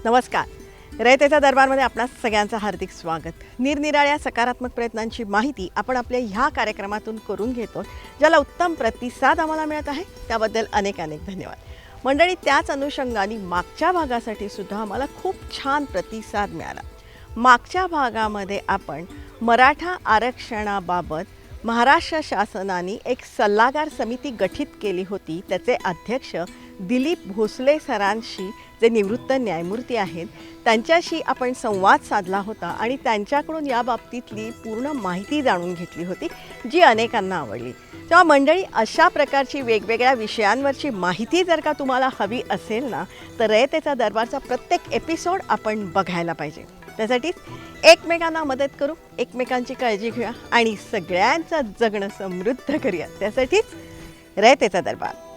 नमस्कार. रयतेचा दरबारमध्ये आपणा सगळ्यांचं हार्दिक स्वागत. निरनिराळ्या सकारात्मक प्रयत्नांची माहिती आपण आपल्या ह्या कार्यक्रमातून करून घेतो, ज्याला उत्तम प्रतिसाद आम्हाला मिळत आहे. त्याबद्दल अनेक अनेक धन्यवाद. मंडळी, त्याच अनुषंगाने मागच्या भागासाठी सुद्धा आम्हाला खूप छान प्रतिसाद मिळाला. मागच्या भागामध्ये आपण मराठा आरक्षणाबाबत महाराष्ट्र शासनाने एक सल्लागार समिती गठीत केली होती. त्याचे अध्यक्ष दिलीप भोसले सरांशी, जे निवृत्त न्यायमूर्ती आहेत, त्यांच्याशी आपण संवाद साधला होता आणि त्यांच्याकडून या बाबतीतली पूर्ण माहिती जाणून घेतली होती, जी अनेकांना आवडली. तेव्हा मंडळी, अशा प्रकारची वेगवेगळ्या विषयांवरची माहिती जर का तुम्हाला हवी असेल ना, तर रयतेचा दरबारचा प्रत्येक एपिसोड आपण बघायला पाहिजे. त्यासाठीच एकमेकांना मदत करू, एकमेकांची काळजी घेऊया आणि सगळ्यांचं जगणं समृद्ध करूया. त्यासाठीच रयतेचा दरबार.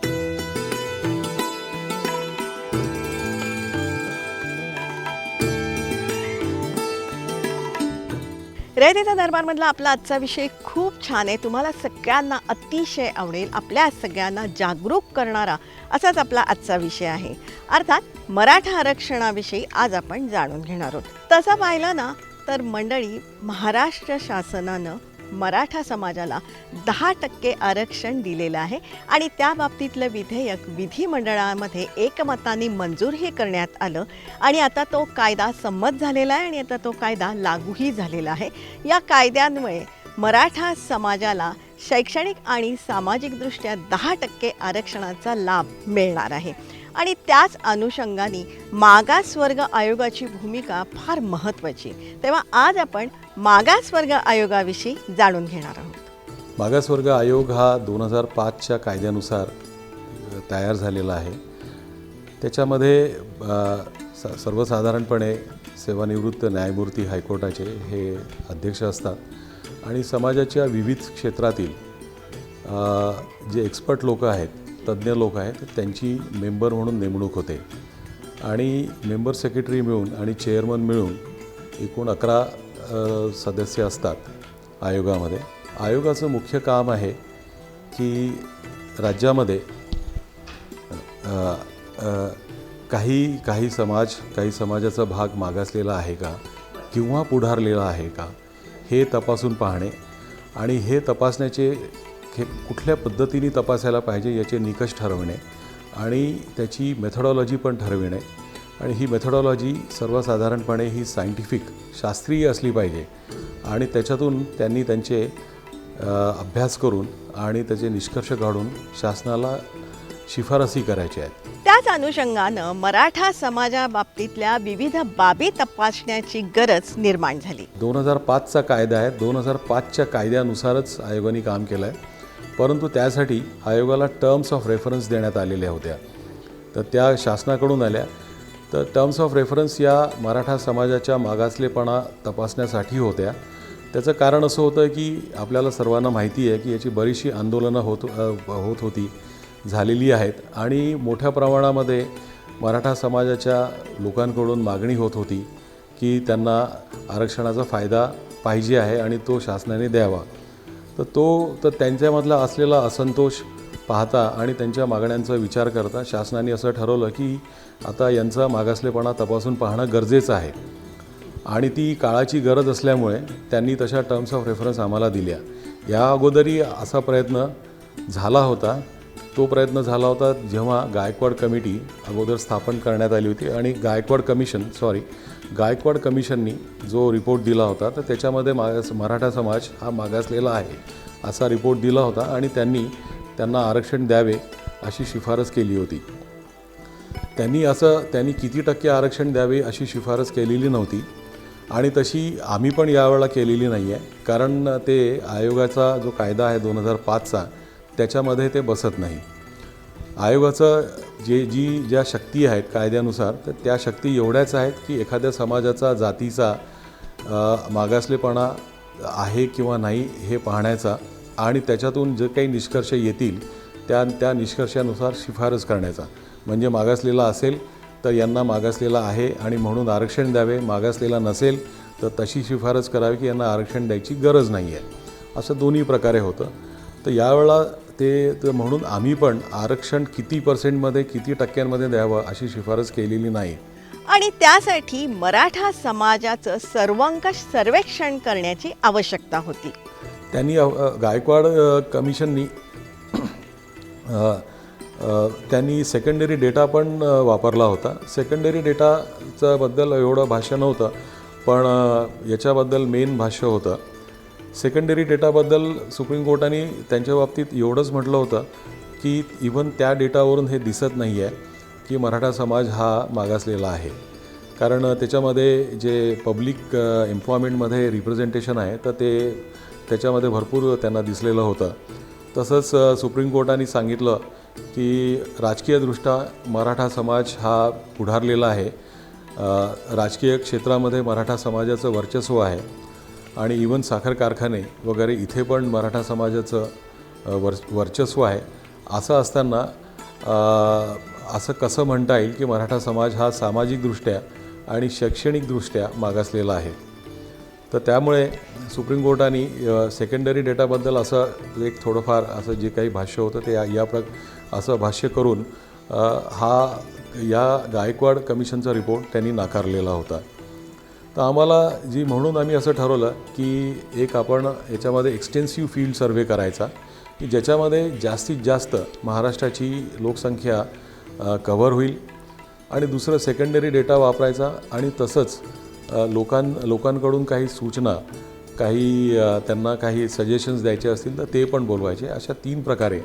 रयतेचा दरबारमधला आपला आजचा विषय खूप छान आहे. तुम्हाला सगळ्यांना अतिशय आवडेल. आपल्या सगळ्यांना जागरूक करणारा असाच आपला आजचा विषय आहे. अर्थात मराठा आरक्षणाविषयी आज आपण जाणून घेणार आहोत. तसं पाहिलं ना तर मंडळी, महाराष्ट्र शासनानं मराठा समाजाला 10% आरक्षण दिलेलं आहे आणि त्या बाबतीतलं विधेयक विधिमंडळामध्ये एकमताने मंजूरही करण्यात आलं आणि आता तो कायदा संमत झालेला आहे आणि आता तो कायदा लागूही झालेला आहे. या कायद्यान्वये मराठा समाजाला शैक्षणिक आणि सामाजिकदृष्ट्या 10% आरक्षणाचा लाभ मिळणार आहे आणि त्याच अनुषंगाने मागासवर्ग आयोगाची भूमिका फार महत्त्वाची. तेव्हा आज आपण मागासवर्ग आयोगाविषयी जाणून घेणार आहोत. मागासवर्ग आयोग हा 2005च्या कायद्यानुसार तयार झालेला आहे. त्याच्यामध्ये सर्वसाधारणपणे सेवानिवृत्त न्यायमूर्ती हायकोर्टाचे हे अध्यक्ष असतात आणि समाजाच्या विविध क्षेत्रातील जे एक्सपर्ट लोक आहेत, तज्ज्ञ लोक आहेत, त्यांची मेंबर म्हणून नेमणूक होते आणि मेंबर सेक्रेटरी मिळून आणि चेअरमन मिळून एकूण 11 सदस्य असतात आयोगामध्ये. आयोगाचं मुख्य काम आहे की राज्यामध्ये काही समाजाचा भाग मागासलेला आहे का किंवा पुढारलेला आहे का हे तपासून पाहणे आणि हे तपासण्याचे कुठल्या पद्धतीने तपासायला पाहिजे याचे निकष ठरवणे आणि त्याची मेथडॉलॉजी पण ठरविणे. आणि ही मेथडॉलॉजी सर्वसाधारणपणे ही सायंटिफिक शास्त्रीय असली पाहिजे आणि त्याच्यातून त्यांनी त्यांचे अभ्यास करून आणि त्याचे निष्कर्ष काढून शासनाला शिफारसी करायच्या आहेत. त्याच अनुषंगानं मराठा समाजाबाबतीतल्या विविध बाबी तपासण्याची गरज निर्माण झाली. 2005चा कायदा आहे. 2005च्या कायद्यानुसारच आयोगाने काम केलं आहे, परंतु त्यासाठी आयोगाला टर्म्स ऑफ रेफरन्स देण्यात आलेल्या होत्या. तर त्या शासनाकडून आल्या. तर टर्म्स ऑफ रेफरन्स या मराठा समाजाच्या मागासलेपणा तपासण्यासाठी होत्या. त्याचं कारण असं होतं की आपल्याला सर्वांना माहिती आहे की याची बरीचशी आंदोलनं होत होती, झालेली आहेत आणि मोठ्या प्रमाणामध्ये मराठा समाजाच्या लोकांकडून मागणी होत होती की त्यांना आरक्षणाचा फायदा पाहिजे आहे आणि तो शासनाने द्यावा. तर त्यांच्यामधला असलेला असंतोष पाहता आणि त्यांच्या मागण्यांचा विचार करता शासनाने असं ठरवलं की आता यांचा मागासलेपणा तपासून पाहणं गरजेचं आहे आणि ती काळाची गरज असल्यामुळे त्यांनी तशा टर्म्स ऑफ रेफरन्स आम्हाला दिल्या. या अगोदरही असा प्रयत्न झाला होता. तो प्रयत्न झाला होता जेव्हा गायकवाड कमिटी अगोदर स्थापन करण्यात आली होती आणि गायकवाड कमिशननी जो रिपोर्ट दिला होता तर त्याच्यामध्ये मराठा समाज हा मागासलेला आहे असा रिपोर्ट दिला होता आणि त्यांना आरक्षण द्यावे अशी शिफारस केली होती. त्यांनी किती टक्के आरक्षण द्यावे अशी शिफारस केलेली नव्हती आणि तशी आम्ही पण यावेळेला केलेली नाही आहे, कारण ते आयोगाचा जो कायदा आहे 2005चा त्याच्यामध्ये ते बसत नाही. आयोगाचं ज्या शक्ती आहेत कायद्यानुसार तर त्या शक्ती एवढ्याच आहेत की एखाद्या समाजाचा जातीचा मागासलेपणा आहे किंवा नाही हे पाहण्याचा आणि त्याच्यातून जे काही निष्कर्ष येतील त्या निष्कर्षानुसार शिफारस करण्याचा. म्हणजे मागासलेला असेल तर यांना मागासलेला आहे आणि म्हणून आरक्षण द्यावे, मागासलेला नसेल तर तशी शिफारस करावी की यांना आरक्षण द्यायची गरज नाही आहे. असं दोन्ही प्रकारे होतं. तर यावेळेला ते म्हणून आम्ही पण आरक्षण किती पर्सेंटमध्ये किती टक्क्यांमध्ये द्यावं अशी शिफारस केलेली नाही. आणि त्यासाठी मराठा समाजाचं सर्वंकष सर्वेक्षण करण्याची आवश्यकता होती. त्यांनी गायकवाड कमिशननी त्यांनी सेकंडरी डेटा पण वापरला होता. सेकंडरी डेटाचं बद्दल एवढं भाष्य नव्हतं, पण याच्याबद्दल मेन भाष्य होतं. सेकंडरी डेटाबद्दल सुप्रीम कोर्टाने त्यांच्या बाबतीत एवढंच म्हटलं होतं की इव्हन त्या डेटावरून हे दिसत नाही आहे की मराठा समाज हा मागासलेला आहे. कारण त्याच्यामध्ये जे पब्लिक एम्प्लॉयमेंटमध्ये रिप्रेझेंटेशन आहे तर त्याच्यामध्ये भरपूर त्यांना दिसलेलं होतं. तसंच सुप्रीम कोर्टाने सांगितलं की राजकीयदृष्ट्या मराठा समाज हा पुढारलेला आहे. राजकीय क्षेत्रामध्ये मराठा समाजाचं वर्चस्व आहे आणि इव्हन साखर कारखाने वगैरे इथे पण मराठा समाजाचं वर्चस्व आहे. असं असताना असं कसं म्हणता येईल की मराठा समाज हा सामाजिकदृष्ट्या आणि शैक्षणिकदृष्ट्या मागासलेला आहे. तर त्यामुळे सुप्रीम कोर्टाने सेकंडरी डेटाबद्दल असं एक थोडंफार असं जे काही भाष्य होतं ते असं भाष्य करून या गायकवाड कमिशनचा रिपोर्ट त्यांनी नाकारलेला होता. तर आम्हाला म्हणून आम्ही असं ठरवलं की आपण याच्यामध्ये एक्सटेन्सिव्ह फील्ड सर्व्हे करायचा की ज्याच्यामध्ये जास्तीत जास्त महाराष्ट्राची लोकसंख्या कव्हर होईल. आणि दुसरं सेकंडरी डेटा वापरायचा आणि तसंच लोकांकडून काही सूचना त्यांना काही सजेशन्स द्यायचे असतील तर ते पण बोलवायचे. अशा 3 प्रकारे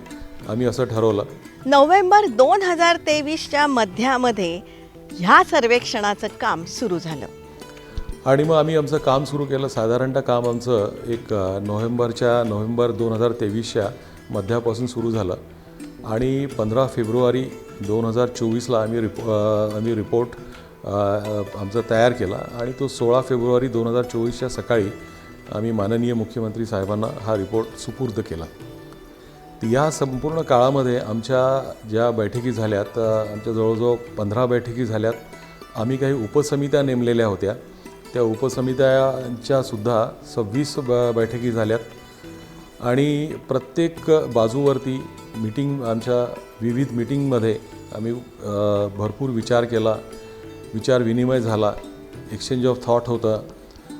आम्ही असं ठरवलं. नोव्हेंबर 2023च्या मध्यामध्ये ह्या सर्वेक्षणाचं काम सुरू झालं आणि मग आम्ही आमचं काम सुरू केलं. साधारणतः काम आमचं नोव्हेंबर 2023च्या मध्यापासून सुरू झालं आणि 15 फेब्रुवारी 2024ला आम्ही रिपोर्ट आमचा तयार केला आणि तो 16 फेब्रुवारी 2024च्या सकाळी आम्ही माननीय मुख्यमंत्री साहेबांना हा रिपोर्ट सुपूर्द केला. या संपूर्ण काळामध्ये आमच्या ज्या बैठकी झाल्यात, आमच्या जवळजवळ 15 बैठकी झाल्यात. आम्ही काही उपसमित्या नेमलेल्या होत्या. त्या उपसमित्यांच्यासुद्धा 26 बैठकी झाल्यात आणि प्रत्येक बाजूवरती आमच्या विविध मीटिंगमध्ये आम्ही भरपूर विचार केला, विचार विनिमय झाला, एक्सचेंज ऑफ थॉट होतं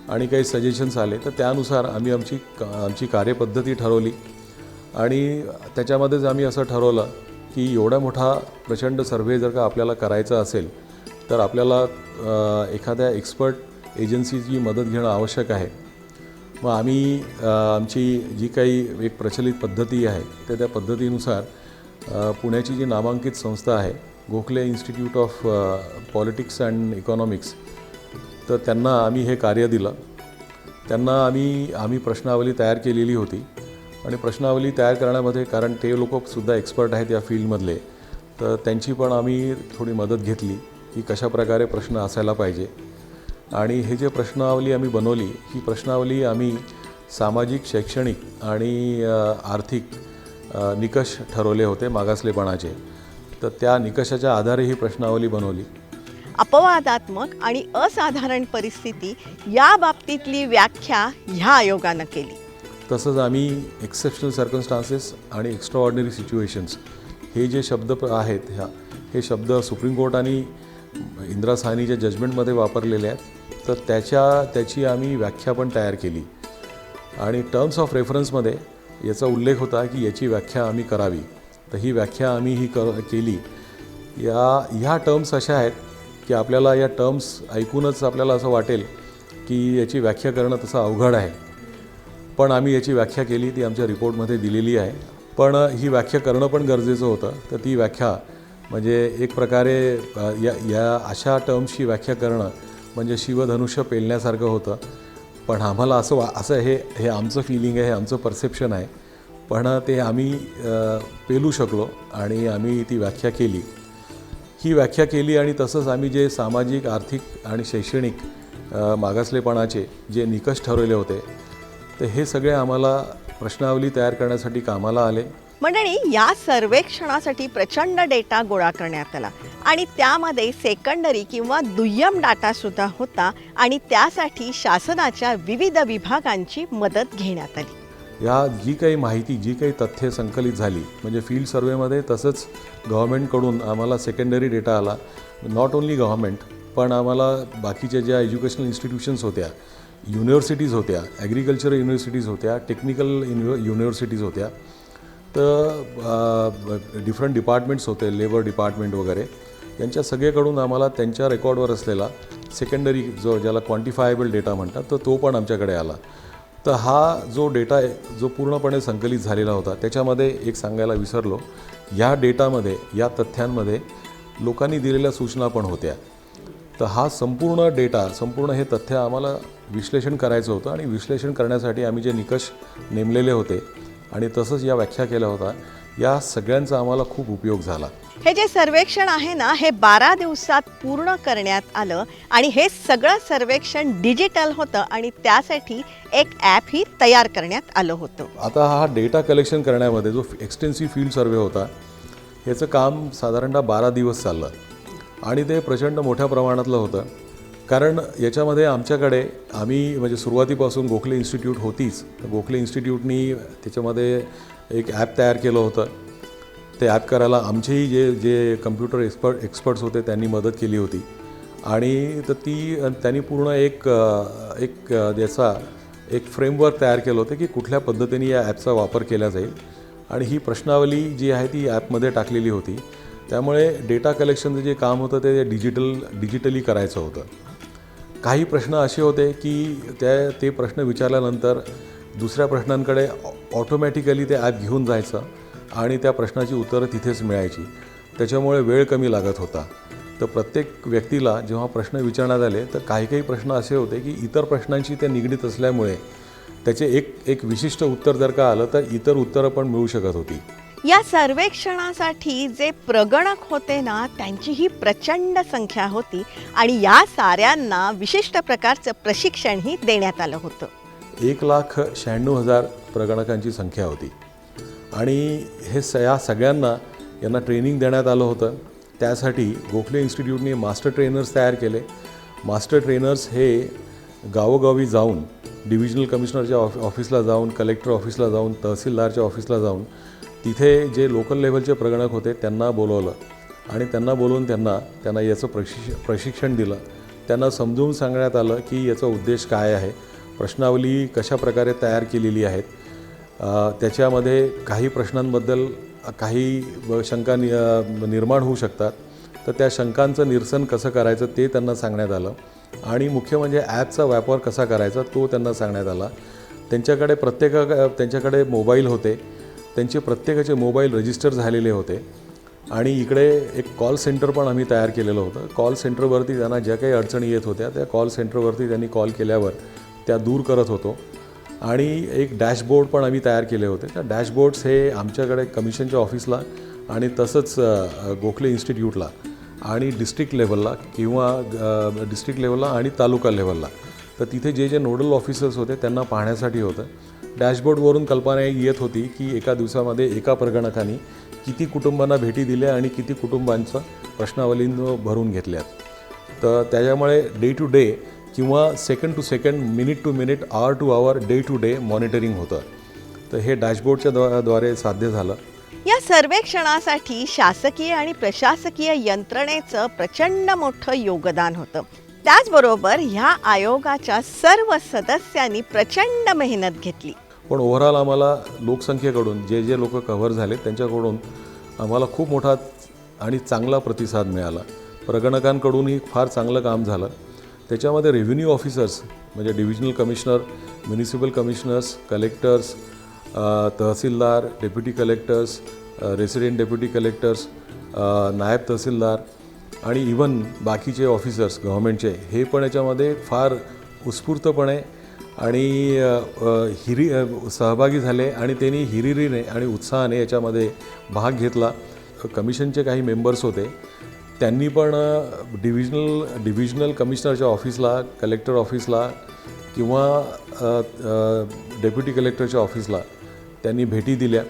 आणि काही सजेशन्स आले. तर त्यानुसार आम्ही आमची कार्यपद्धती ठरवली आणि त्याच्यामध्येच आम्ही असं ठरवलं की एवढा मोठा प्रचंड सर्व्हे जर का आपल्याला करायचा असेल तर आपल्याला एखाद्या एक्सपर्ट एजन्सीची मदत घेणं आवश्यक आहे. मग आम्ही आमची जी काही एक प्रचलित पद्धती आहे त्या पद्धतीनुसार पुण्याची जी नामांकित संस्था आहे Gokhale institute of politics and economics, तर त्यांना आम्ही हे कार्य दिलं. त्यांना आम्ही प्रश्नावली तयार केलेली होती आणि प्रश्नावली तयार करण्यामध्ये, कारण ते लोकसुद्धा एक्सपर्ट आहेत या फील्डमधले, तर त्यांची पण आम्ही थोडी मदत घेतली की कशाप्रकारे प्रश्न असायला पाहिजे. आणि हे जे प्रश्नावली आम्ही बनवली, ही प्रश्नावली आम्ही सामाजिक, शैक्षणिक आणि आर्थिक निकष ठरवले होते मागासलेपणाचे. तर त्या निकषाच्या आधारे ही प्रश्नावली बनवली. अपवादात्मक आणि असाधारण परिस्थिती या बाबतीतली व्याख्या ह्या आयोगानं केली. तसंच आम्ही एक्सेप्शनल सर्कमस्टान्सेस आणि एक्स्ट्राऑर्डिनरी सिच्युएशन्स हे जे शब्द आहेत हे शब्द सुप्रीम कोर्टाने इंदिरा साहनीच्या जजमेंटमध्ये वापरलेले आहेत. तर त्याची आम्ही व्याख्या पण तयार केली आणि टर्म्स ऑफ रेफरन्समध्ये याचा उल्लेख होता की याची व्याख्या आम्ही करावी. तर ही व्याख्या आम्ही केली. ह्या टर्म्स अशा आहेत की आपल्याला या टर्म्स ऐकूनच आपल्याला असं वाटेल की याची व्याख्या करणं तसं अवघड आहे, पण आम्ही याची व्याख्या केली, ती आमच्या रिपोर्टमध्ये दिलेली आहे. पण ही व्याख्या करणं पण गरजेचं होतं. तर ती व्याख्या म्हणजे एक प्रकारे या अशा टर्म्सची व्याख्या करणं म्हणजे शिवधनुष्य पेलण्यासारखं होतं. पण आम्हाला असं हे आमचं फिलिंग आहे, हे आमचं परसेप्शन आहे. पण ते आम्ही पेलू शकलो आणि आम्ही ती व्याख्या केली. ही व्याख्या केली आणि तसंच आम्ही जे सामाजिक, आर्थिक आणि शैक्षणिक मागासलेपणाचे जे निकष ठरवले होते, तर हे सगळे आम्हाला प्रश्नावली तयार करण्यासाठी कामाला आले. मंडळी, या सर्वेक्षणासाठी प्रचंड डेटा गोळा करण्यात आला आणि त्यामध्ये सेकंडरी किंवा दुय्यम डाटा सुद्धा होता आणि त्यासाठी शासनाच्या विविध विभागांची मदत घेण्यात आली. या जी काही माहिती, जी काही तथ्ये संकलित झाली, म्हणजे फील्ड सर्वेमध्ये तसंच गव्हर्मेंटकडून आम्हाला सेकंडरी डेटा आला. नॉट ओन्ली गव्हर्मेंट, पण आम्हाला बाकीच्या ज्या एज्युकेशनल इन्स्टिट्यूशन्स होत्या, युनिव्हर्सिटीज होत्या, ॲग्रिकल्चर युनिव्हर्सिटीज होत्या, टेक्निकल युनिव्हर्सिटीज होत्या, तर डिफरंट डिपार्टमेंट्स होते, लेबर डिपार्टमेंट वगैरे, यांच्या सगळीकडून आम्हाला त्यांच्या रेकॉर्डवर असलेला सेकंडरी जो ज्याला क्वांटिफायबल डेटा म्हणतात, तर तो पण आमच्याकडे आला. तर हा जो डेटा आहे, जो पूर्णपणे संकलित झालेला होता, त्याच्यामध्ये एक सांगायला विसरलो, या डेटामध्ये, या तथ्यांमध्ये लोकांनी दिलेल्या सूचना पण होत्या. तर हा संपूर्ण डेटा, संपूर्ण हे तथ्य आम्हाला विश्लेषण करायचं होतं आणि विश्लेषण करण्यासाठी आम्ही जे निकष नेमलेले होते आणि तसंच या व्याख्या केल्या होत्या, या सगळ्यांचा आम्हाला खूप उपयोग झाला. हे जे सर्वेक्षण आहे ना, हे 12 दिवसात पूर्ण करण्यात आलं आणि हे सगळं सर्वेक्षण डिजिटल होतं आणि त्यासाठी एक ॲपही तयार करण्यात आलं होतं. आता हा डेटा कलेक्शन करण्यामध्ये जो एक्सटेन्सिव्ह फील्ड सर्वे होता, ह्याचं काम साधारणतः 12 दिवस चाललं आणि ते प्रचंड मोठ्या प्रमाणातलं होतं. कारण याच्यामध्ये आमच्याकडे म्हणजे सुरुवातीपासून गोखले इन्स्टिट्यूट होतीच, तर गोखले इन्स्टिट्यूटनी त्याच्यामध्ये एक ॲप तयार केलं होतं. ते ॲप करायला आमचेही जे कम्प्युटर एक्सपर्ट्स होते त्यांनी मदत केली होती आणि तर त्यांनी पूर्ण एक फ्रेमवर्क तयार केलं होतं की कुठल्या पद्धतीने या ॲपचा वापर केला जाईल आणि ही प्रश्नावली जी आहे ती ॲपमध्ये टाकलेली होती. त्यामुळे डेटा कलेक्शनचं जे काम होतं ते डिजिटली करायचं होतं. काही प्रश्न असे होते की ते प्रश्न विचारल्यानंतर दुसऱ्या प्रश्नांकडे ऑटोमॅटिकली ते ॲप घेऊन जायचं आणि त्या प्रश्नाची उत्तरं तिथेच मिळायची. त्याच्यामुळे वेळ कमी लागत होता. तर प्रत्येक व्यक्तीला जेव्हा प्रश्न विचारण्यात आले, तर काही प्रश्न असे होते की इतर प्रश्नांशी ते निगडीत असल्यामुळे त्याचे एक विशिष्ट उत्तर जर का आलं तर इतर उत्तरं पण मिळू शकत होती. या सर्वेक्षणासाठी जे प्रगणक होते ना, त्यांची ही प्रचंड संख्या होती आणि या साऱ्यांना विशिष्ट प्रकारचं प्रशिक्षणही देण्यात आलं होतं. 1,96,000 प्रगणकांची संख्या होती आणि या सगळ्यांना यांना ट्रेनिंग देण्यात आलं होतं. त्यासाठी गोखले इन्स्टिट्यूटने मास्टर ट्रेनर्स तयार केले. मास्टर ट्रेनर्स हे गावोगावी जाऊन, डिव्हिजनल कमिशनरच्या ऑफिसला जाऊन, कलेक्टर ऑफिसला जाऊन, तहसीलदारच्या ऑफिसला जाऊन, तिथे जे लोकल लेवलचे प्रगणक होते त्यांना बोलवलं आणि त्यांना बोलवून त्यांना याचं प्रशिक्षण दिलं. त्यांना समजून सांगण्यात आलं की याचा उद्देश काय आहे, प्रश्नावली कशा प्रकारे तयार केलेली आहेत, त्याच्यामध्ये काही प्रश्नांबद्दल काही शंका निर्माण होऊ शकतात, तर त्या शंकांचं निरसन कसं करायचं ते त्यांना सांगण्यात आलं आणि मुख्य म्हणजे ॲपचा वापर कसा करायचा तो त्यांना सांगण्यात आला. त्यांच्याकडे मोबाईल होते, त्यांचे प्रत्येकाचे मोबाईल रजिस्टर झालेले होते आणि इकडे एक कॉल सेंटर पण आम्ही तयार केलेलं होतं. कॉल सेंटरवरती त्यांना ज्या काही अडचणी येत होत्या त्या कॉल सेंटरवरती त्यांनी कॉल केल्यावर त्या दूर करत होतो आणि एक डॅशबोर्ड पण आम्ही तयार केले होते. त्या डॅशबोर्ड्स हे आमच्याकडे कमिशनच्या ऑफिसला आणि तसंच गोखले इन्स्टिट्यूटला आणि डिस्ट्रिक्ट लेवलला आणि तालुका लेवलला, तर तिथे जे नोडल ऑफिसर्स होते त्यांना पाहण्यासाठी होतं. डॅशबोर्डवरून कल्पना येत होती की एका दिवसामध्ये एका प्रगणकाने किती कुटुंबांना भेटी दिल्या आणि किती कुटुंबांचं प्रश्नावलीनं भरून घेतल्यात. तर त्याच्यामुळे डे टू डे किंवा second to second, minute to minute, hour to hour, day to day monitoring होतं. तर हे डॅशबोर्डच्या द्वारे साध्य झालं. या सर्वेक्षणासाठी शासकीय आणि प्रशासकीय यंत्रणेचं प्रचंड मोठं योगदान होतं. त्याचबरोबर ह्या आयोगाच्या सर्व सदस्यांनी प्रचंड मेहनत घेतली. पण ओव्हरऑल आम्हाला लोकसंख्येकडून जे लोक कव्हर झाले त्यांच्याकडून आम्हाला खूप मोठा आणि चांगला प्रतिसाद मिळाला. प्रगणकांकडूनही फार चांगलं काम झालं. त्याच्यामध्ये रेव्हेन्यू ऑफिसर्स म्हणजे divisional commissioner, municipal commissioners, collectors, tehsildar, deputy collectors, resident deputy collectors, naib tehsildar आणि इवन बाकीचे ऑफिसर्स गव्हर्मेंटचे, हे पण याच्यामध्ये फार उत्स्फूर्तपणे आणि सहभागी झाले आणि त्यांनी हिरिरीने आणि उत्साहाने याच्यामध्ये भाग घेतला. कमिशनचे काही मेंबर्स होते, त्यांनी पण डिव्हिजनल कमिशनरच्या ऑफिसला, कलेक्टर ऑफिसला किंवा डेप्युटी कलेक्टरच्या ऑफिसला त्यांनी भेटी दिल्या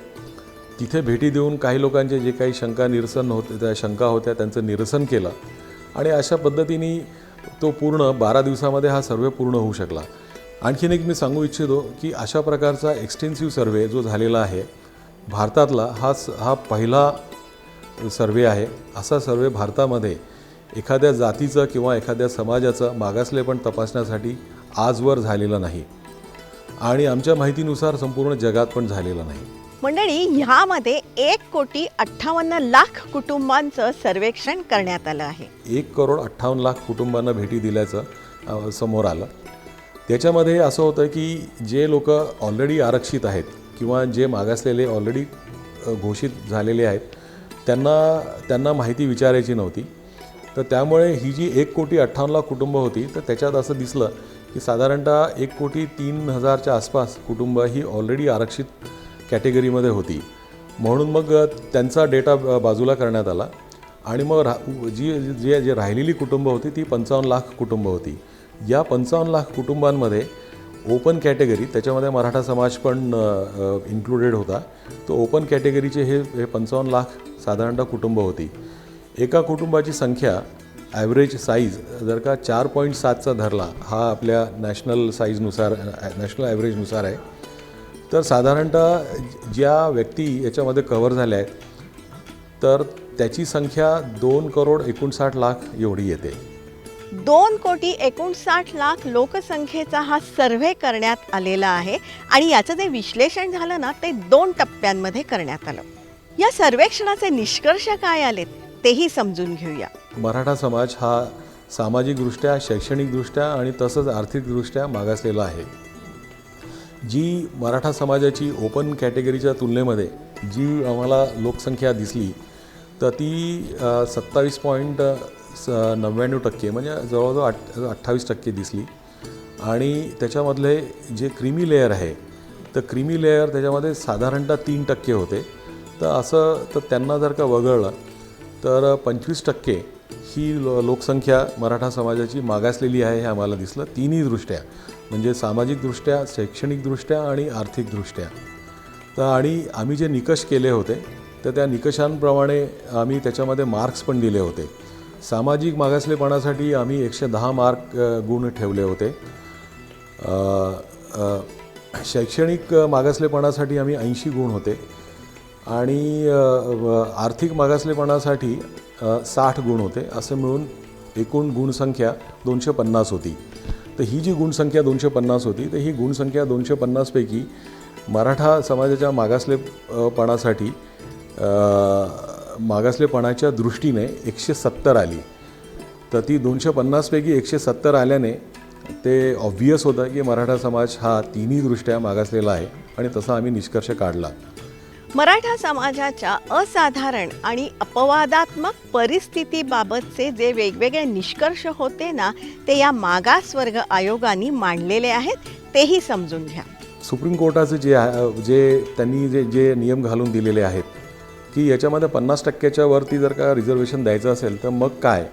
तिथे भेटी देऊन काही लोकांचे जे काही शंका होत्या त्यांचं निरसन केलं आणि अशा पद्धतीने तो पूर्ण 12 दिवसामध्ये हा सर्वे पूर्ण होऊ शकला. आणखीन एक मी सांगू इच्छितो की अशा प्रकारचा एक्सटेन्सिव्ह सर्वे जो झालेला आहे भारतातला हा पहिला सर्वे आहे. असा सर्वे भारतामध्ये एखाद्या जातीचं किंवा एखाद्या समाजाचं मागासलेपण तपासण्यासाठी आजवर झालेलं नाही आणि आमच्या माहितीनुसार संपूर्ण जगात पण झालेलं नाही. मंडळी, ह्यामध्ये 1,58,00,000 कुटुंबांचं सर्वेक्षण करण्यात आलं आहे. 1,58,00,000 कुटुंबांना भेटी दिल्याचं समोर आलं. त्याच्यामध्ये असं होतं की जे लोक ऑलरेडी आरक्षित आहेत किंवा जे मागासलेले ऑलरेडी घोषित झालेले आहेत त्यांना माहिती विचारायची नव्हती. तर त्यामुळे ही जी 1,58,00,000 कुटुंबं होती तर त्याच्यात असं दिसलं की साधारणतः 1,03,000च्या आसपास कुटुंब ही ऑलरेडी आरक्षित कॅटेगरीमध्ये होती. म्हणून मग त्यांचा डेटा बाजूला करण्यात आला आणि मग जी राहिलेली कुटुंबं होती ती 55,00,000 कुटुंबं होती. या 55,00,000 कुटुंबांमध्ये ओपन कॅटेगरी, त्याच्यामध्ये मराठा समाज पण इन्क्लुडेड होता. तो ओपन कॅटेगरीचे हे 55,00,000 साधारणतः कुटुंबं होती. एका कुटुंबाची संख्या ॲव्हरेज साईज जर का 4.7चा धरला, हा आपल्या नॅशनल ॲव्हरेजनुसार आहे, तर साधारणतः ज्या व्यक्ती याच्यामध्ये कव्हर झाल्या आहेत तर त्याची संख्या 2,59,00,000 एवढी येते. 2,59,00,000 लोकसंख्येचा हा सर्व्हे करण्यात आलेला आहे आणि याचं जे विश्लेषण झालं ना ते 2 टप्प्यांमध्ये करण्यात आलं. या सर्वेक्षणाचे निष्कर्ष काय आलेत तेही समजून घेऊया. मराठा समाज हा सामाजिकदृष्ट्या, शैक्षणिकदृष्ट्या आणि तसंच आर्थिकदृष्ट्या मागासलेला आहे. जी मराठा समाजाची ओपन कॅटेगरीच्या तुलनेमध्ये जी आम्हाला लोकसंख्या दिसली तर ती 27.99% म्हणजे जवळजवळ 28% दिसली. आणि त्याच्यामधले जे क्रीमी लेयर आहे तर क्रीमी लेयर त्याच्यामध्ये साधारणतः 3% होते. तर त्यांना जर का वगळलं तर 25% ही लोकसंख्या मराठा समाजाची मागासलेली आहे हे आम्हाला दिसलं, तिन्ही दृष्ट्या, म्हणजे सामाजिकदृष्ट्या, शैक्षणिकदृष्ट्या आणि आर्थिकदृष्ट्या. तर आणि आम्ही जे निकष केले होते तर त्या निकषांप्रमाणे आम्ही त्याच्यामध्ये मार्क्स पण दिले होते. सामाजिक मागासलेपणासाठी आम्ही 110 गुण ठेवले होते. शैक्षणिक मागासलेपणासाठी आम्ही 80 गुण होते आणि आर्थिक मागासलेपणासाठी 60 गुण होते. असे मिळून एकूण गुणसंख्या 250 होती. तर ही जी गुणसंख्या 250 होती तर ही गुणसंख्या 250 पैकी मराठा समाजाच्या मागासलेपणाच्या दृष्टीने 170 आली. तर ती 250 पैकी 170 आल्याने ते ऑब्व्हियस होतं की मराठा समाज हा तिन्ही दृष्ट्या मागासलेला आहे आणि तसा आम्ही निष्कर्ष काढला. मराठा समाजाच्या असाधारण आणि अपवादात्मक परिस्थितीबाबतचे जे वेगवेगळे निष्कर्ष होते ना ते या मागासवर्ग आयोगाने मांडलेले आहेत, तेही समजून घ्या. सुप्रीम कोर्टाचे त्यांनी जे नियम घालून दिलेले आहेत की याच्यामध्ये 50%च्या वरती जर का रिझर्वेशन द्यायचं असेल तर मग काय,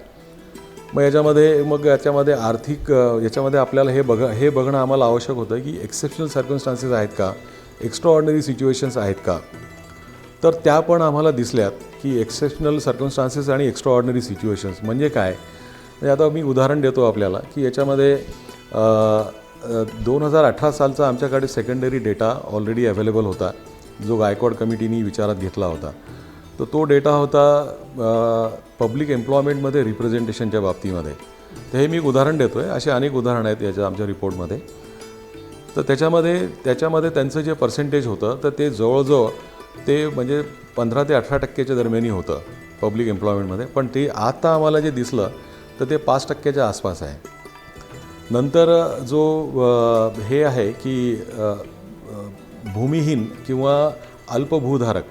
मग याच्यामध्ये आर्थिक याच्यामध्ये आपल्याला हे बघणं आम्हाला आवश्यक होतं की एक्सेप्शनल सर्कमस्टान्सेस आहेत का, एक्स्ट्रा ऑर्डिनरी सिच्युएशन्स आहेत का. तर त्या पण आम्हाला दिसल्यात की एक्सेप्शनल सर्कमस्टान्सेस आणि एक्स्ट्रा ऑर्डिनरी सिच्युएशन्स म्हणजे काय. म्हणजे आता मी उदाहरण देतो आपल्याला की याच्यामध्ये 2018 सालचा आमच्याकडे सेकंडरी डेटा ऑलरेडी अवेलेबल होता जो गायकवाड कमिटीनी विचारात घेतला होता. तर तो डेटा होता पब्लिक एम्प्लॉयमेंटमध्ये रिप्रेझेंटेशनच्या बाबतीमध्ये. तर हे मी उदाहरण देतो आहे, असे अनेक उदाहरणं आहेत याच्या आमच्या रिपोर्टमध्ये. तर त्याच्यामध्ये त्यांचं जे पर्सेंटेज होतं तर ते जवळजवळ ते म्हणजे 15 ते 18% दरम्यानी होतं पब्लिक एम्प्लॉयमेंटमध्ये. पण ते आता आम्हाला जे दिसलं तर ते 5% आसपास आहे. नंतर जो हे आहे की भूमिहीन किंवा अल्पभूधारक,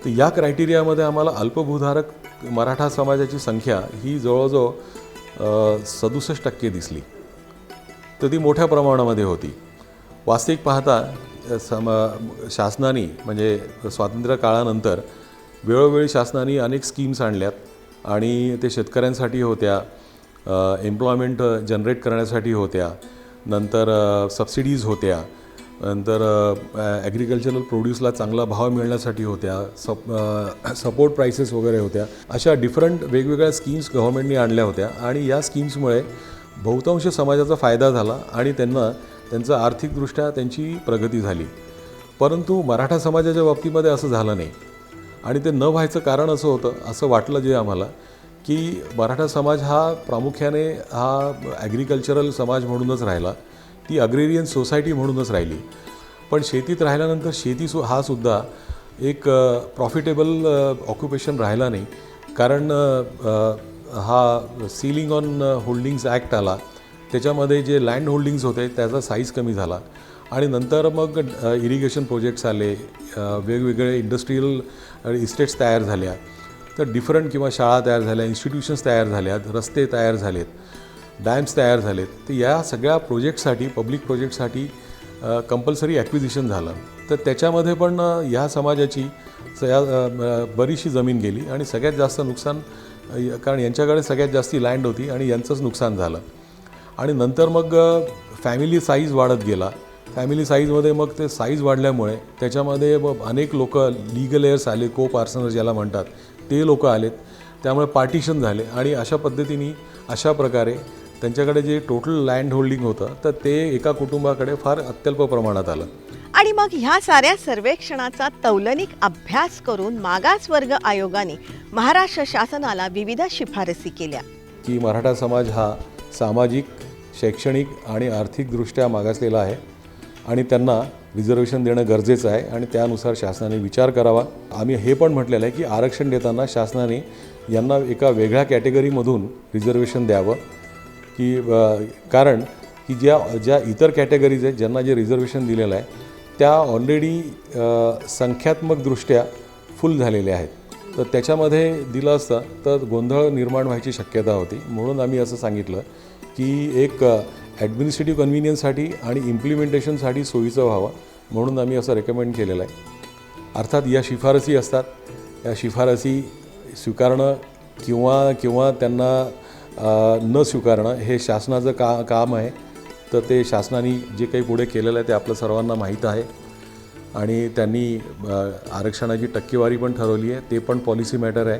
तर या क्रायटेरियामध्ये आम्हाला अल्पभूधारक मराठा समाजाची संख्या ही जवळजवळ 67% दिसली. तर ती मोठ्या प्रमाणामध्ये होती. वास्तविक पाहता शासनाने म्हणजे स्वातंत्र्य काळानंतर वेळोवेळी शासनाने अनेक स्कीम्स आणल्यात आणि ते शेतकऱ्यांसाठी होत्या, एम्प्लॉयमेंट जनरेट करण्यासाठी होत्या, नंतर सबसिडीज होत्या. नंतर ॲग्रिकल्चरल प्रोड्यूसला चांगला भाव मिळण्यासाठी होत्या, सपोर्ट प्राइसेस वगैरे होत्या. अशा डिफरंट वेगवेगळ्या स्कीम्स गव्हर्नमेंटनी आणल्या होत्या आणि या स्कीम्समुळे बहुतांश समाजाचा फायदा झाला आणि त्यांना त्यांचं आर्थिकदृष्ट्या त्यांची प्रगती झाली. परंतु मराठा समाजाच्या बाबतीमध्ये असं झालं नाही आणि ते न व्हायचं कारण असं होतं, असं वाटलं जे आम्हाला, की मराठा समाज हा प्रामुख्याने हा ॲग्रिकल्चरल समाज म्हणूनच राहिला, ती अग्रेरियन सोसायटी म्हणूनच राहिली. पण शेतीत राहिल्यानंतर हा सुद्धा एक प्रॉफिटेबल ऑक्युपेशन राहिला नाही, कारण हा सीलिंग ऑन होल्डिंग्स ॲक्ट आला. त्याच्यामध्ये जे लँड होल्डिंग्स होते त्याचा साईज कमी झाला आणि नंतर मग इरिगेशन प्रोजेक्ट्स आले, वेगवेगळे इंडस्ट्रीयल इस्टेट्स तयार झाल्या, तर डिफरंट किंवा शाळा तयार झाल्या, इन्स्टिट्यूशन्स तयार झाल्यात, रस्ते तयार झालेत, डॅम्स तयार झालेत. तर या सगळ्या प्रोजेक्टसाठी, पब्लिक प्रोजेक्टसाठी कंपल्सरी ॲक्विजिशन झालं. तर त्याच्यामध्ये पण ह्या समाजाची बरीचशी जमीन गेली आणि सगळ्यात जास्त नुकसान, कारण यांच्याकडे सगळ्यात जास्ती लँड होती आणि यांचंच नुकसान झालं. आणि नंतर मग फॅमिली साईज वाढत गेला. फॅमिली साईजमध्ये मग ते साईज वाढल्यामुळे त्याच्यामध्ये अनेक लोक लीगल एअर्स आले, को पार्सनर ज्याला म्हणतात ते लोक आलेत. त्यामुळे पार्टिशन झाले आणि अशा पद्धतीने, अशा प्रकारे त्यांच्याकडे जे टोटल लँड होल्डिंग होतं तर ते एका कुटुंबाकडे फार अत्यल्प प्रमाणात आलं. आणि मग ह्या साऱ्या सर्वेक्षणाचा तौलनिक अभ्यास करून मागासवर्ग आयोगाने महाराष्ट्र शासनाला विविध शिफारसी केल्या की मराठा समाज हा सामाजिक, शैक्षणिक आणि आर्थिकदृष्ट्या मागासलेला आहे आणि त्यांना रिझर्वेशन देणं गरजेचं आहे आणि त्यानुसार शासनाने विचार करावा. आम्ही हे पण म्हटलेलं आहे की आरक्षण देताना शासनाने यांना एका वेगळ्या कॅटेगरीमधून रिझर्वेशन द्यावं, की कारण की ज्या इतर कॅटेगरीज आहेत ज्यांना जे रिझर्वेशन दिलेलं आहे त्या ऑलरेडी संख्यात्मकदृष्ट्या फुल झालेल्या आहेत. तर त्याच्यामध्ये दिलं असतं तर गोंधळ निर्माण व्हायची शक्यता होती. म्हणून आम्ही असं सांगितलं की एक ॲडमिनिस्ट्रेटिव्ह कन्व्हिनियन्ससाठी आणि इम्प्लिमेंटेशनसाठी सोयीचं व्हावं म्हणून आम्ही असं रेकमेंड केलेलं आहे. अर्थात या शिफारसी असतात, या शिफारसी स्वीकारणं किंवा त्यांना न स्वीकारणं हे शासनाचं काम आहे. तर ते शासनाने जे काही पुढे केलेलं आहे ते आपलं सर्वांना माहीत आहे आणि त्यांनी आरक्षणाची टक्केवारी पण ठरवली आहे. ते पण पॉलिसी मॅटर आहे,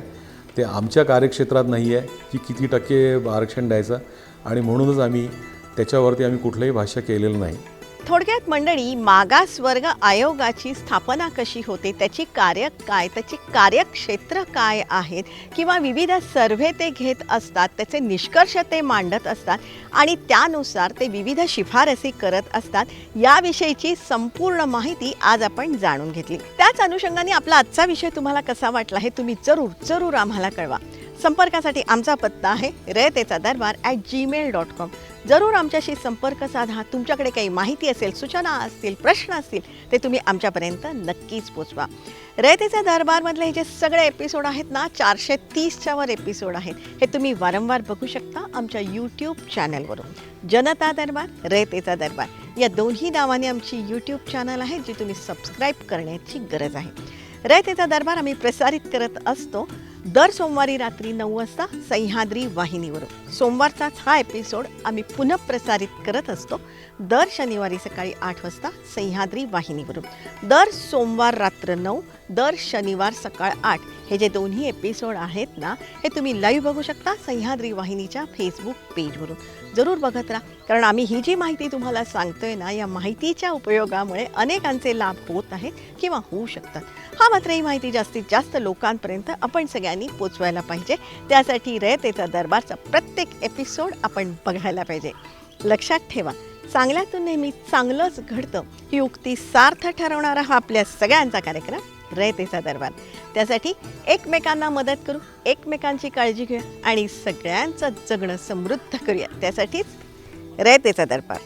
ते आमच्या कार्यक्षेत्रात नाही आहे की किती टक्के आरक्षण द्यायचं आणि म्हणूनच त्याच्यावरती आम्ही कुठलंही भाष्य केलेलं नाही. थोडक्यात मंडळी, मागासवर्ग आयोगाची स्थापना कशी होते, त्याची कार्य काय, त्याची कार्यक्षेत्र काय आहेत किंवा विविध सर्व्हे ते घेत असतात, त्याचे निष्कर्ष ते मांडत असतात आणि त्यानुसार ते विविध शिफारसी करत असतात, याविषयीची संपूर्ण माहिती आज आपण जाणून घेतली. त्याच अनुषंगाने आपला आजचा विषय तुम्हाला कसा वाटला हे तुम्ही जरूर आम्हाला कळवा. संपर्कासाठी आमचा पत्ता आहे रयतेचादरबार@gmail.com. जरूर आमच्याशी संपर्क साधा. तुमच्याकडे काही माहिती असेल, सूचना असतील, प्रश्न असतील ते तुम्ही आमच्यापर्यंत नक्कीच पोचवा. रयतेचा दरबारमधले हे जे सगळे एपिसोड आहेत ना, 430च्या वर एपिसोड आहेत, हे तुम्ही वारंवार बघू शकता आमच्या यूट्यूब चॅनलवरून. जनता दरबार, रयतेचा दरबार या दोन्ही नावाने आमची यूट्यूब चॅनल आहे, जी तुम्ही सबस्क्राईब करण्याची गरज आहे. रयतेचा दरबार आम्ही प्रसारित करत असतो दर सोमवारी रात्री 9 वाजता सह्याद्री वाहिनीवरून. सोमवारचाच हा एपिसोड आम्ही पुनः प्रसारित करत असतो दर शनिवारी सकाळी 8 वाजता सह्याद्री वाहिनीवरून. दर सोमवार रात्र 9, दर शनिवार सकाळ 8 हे जे दोन्ही एपिसोड आहेत ना, हे तुम्ही लाईव्ह बघू शकता सह्याद्री वाहिनीच्या फेसबुक पेजवरून. जरूर बघत राहा, कारण आम्ही ही जी माहिती तुम्हाला सांगतोय ना, या माहितीच्या उपयोगामुळे अनेकांचे लाभ होत आहेत किंवा होऊ शकतात. हा मात्र ही माहिती जास्तीत जास्त लोकांपर्यंत आपण सगळ्यांनी पोचवायला पाहिजे. त्यासाठी रयतेचा दरबारचा प्रत्येक एपिसोड आपण बघायला पाहिजे. लक्षात ठेवा, चांगल्यातून नेहमी चांगलंच घडतं ही उक्ती सार्थ ठरवणारा हा आपल्या सगळ्यांचा कार्यक्रम रयतेचा दरबार. त्यासाठी एकमेकांना मदत करू, एकमेकांची काळजी घेऊया आणि सगळ्यांचं जगणं समृद्ध करूया. त्यासाठीच रयतेचा दरबार.